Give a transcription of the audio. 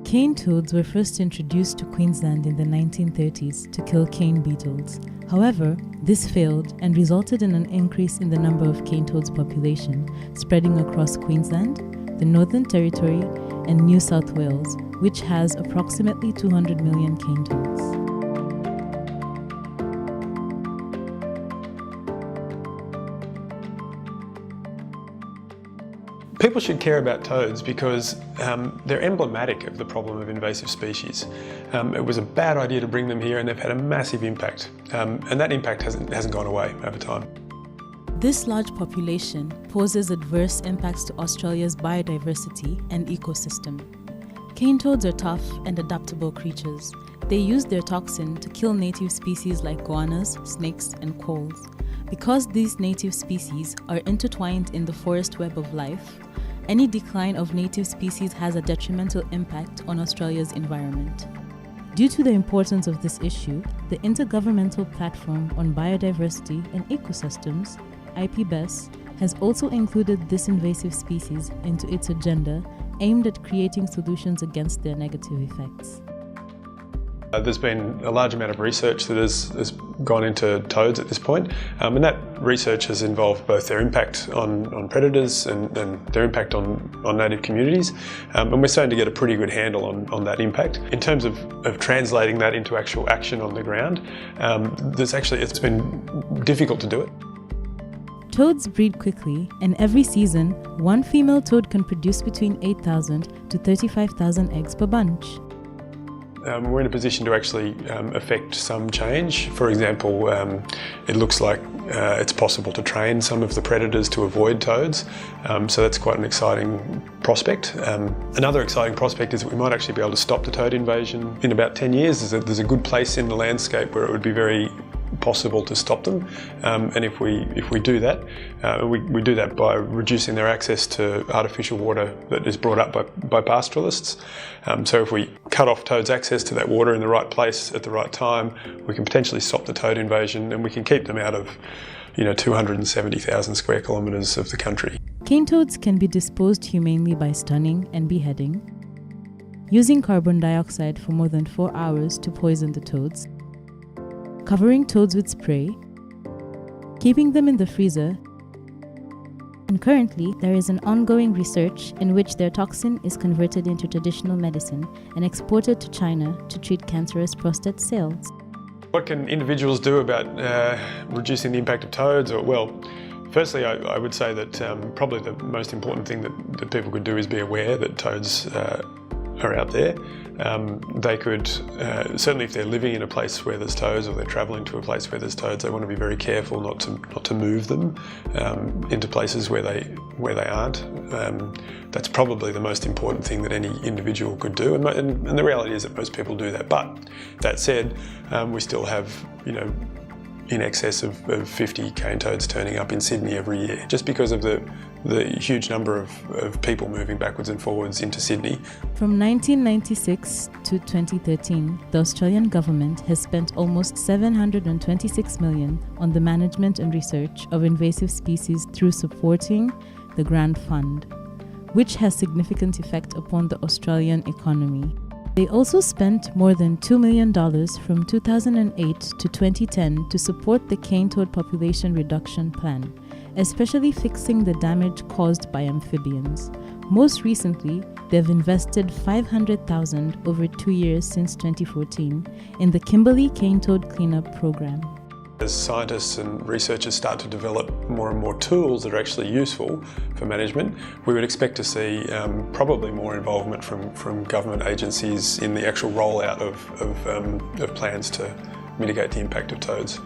Cane toads were first introduced to Queensland in the 1930s to kill cane beetles. However, this failed and resulted in an increase in the number of cane toads population, spreading across Queensland, the Northern Territory, and New South Wales, which has approximately 200 million cane toads. People should care about toads because they're emblematic of the problem of invasive species. It was a bad idea to bring them here, and they've had a massive impact, and that impact hasn't gone away over time. This large population poses adverse impacts to Australia's biodiversity and ecosystem. Cane toads are tough and adaptable creatures. They use their toxin to kill native species like goannas, snakes, and quolls. Because these native species are intertwined in the forest web of life, any decline of native species has a detrimental impact on Australia's environment. Due to the importance of this issue, the Intergovernmental Platform on Biodiversity and Ecosystems, IPBES, has also included this invasive species into its agenda, aimed at creating solutions against their negative effects. There's been a large amount of research that has gone into toads at this point, and that research has involved both their impact on predators and their impact on native communities, and we're starting to get a pretty good handle on that impact. In terms of translating that into actual action on the ground, it's been difficult to do it. Toads breed quickly, and every season, one female toad can produce between 8,000 to 35,000 eggs per bunch. We're in a position to actually affect some change. For example, it looks like it's possible to train some of the predators to avoid toads, so that's quite an exciting prospect. Another exciting prospect is that we might actually be able to stop the toad invasion in about 10 years. There's a good place in the landscape where it would be very possible to stop them, and if we do that, we do that by reducing their access to artificial water that is brought up by pastoralists. So if we cut off toads' access to that water in the right place at the right time, we can potentially stop the toad invasion, and we can keep them out of 270,000 square kilometres of the country. Cane toads can be disposed humanely by stunning and beheading, using carbon dioxide for more than 4 hours to poison the toads, covering toads with spray, keeping them in the freezer, and currently there is an ongoing research in which their toxin is converted into traditional medicine and exported to China to treat cancerous prostate cells. What can individuals do about reducing the impact of toads? Well, firstly, I would say that probably the most important thing that people could do is be aware that toads are out there. They could, certainly if they're living in a place where there's toads or they're travelling to a place where there's toads, they want to be very careful not to move them into places where they aren't. That's probably the most important thing that any individual could do, and the reality is that most people do that. But that said, we still have in excess of 50 cane toads turning up in Sydney every year, just because of the huge number of people moving backwards and forwards into Sydney. From 1996 to 2013, the Australian government has spent almost $726 million on the management and research of invasive species through supporting the Grant Fund, which has significant effect upon the Australian economy. They also spent more than $2 million from 2008 to 2010 to support the cane toad population reduction plan, especially fixing the damage caused by amphibians. Most recently, they've invested $500,000 over 2 years since 2014 in the Kimberley Cane Toad Cleanup Program. As scientists and researchers start to develop more and more tools that are actually useful for management, we would expect to see probably more involvement from government agencies in the actual rollout of plans to mitigate the impact of toads.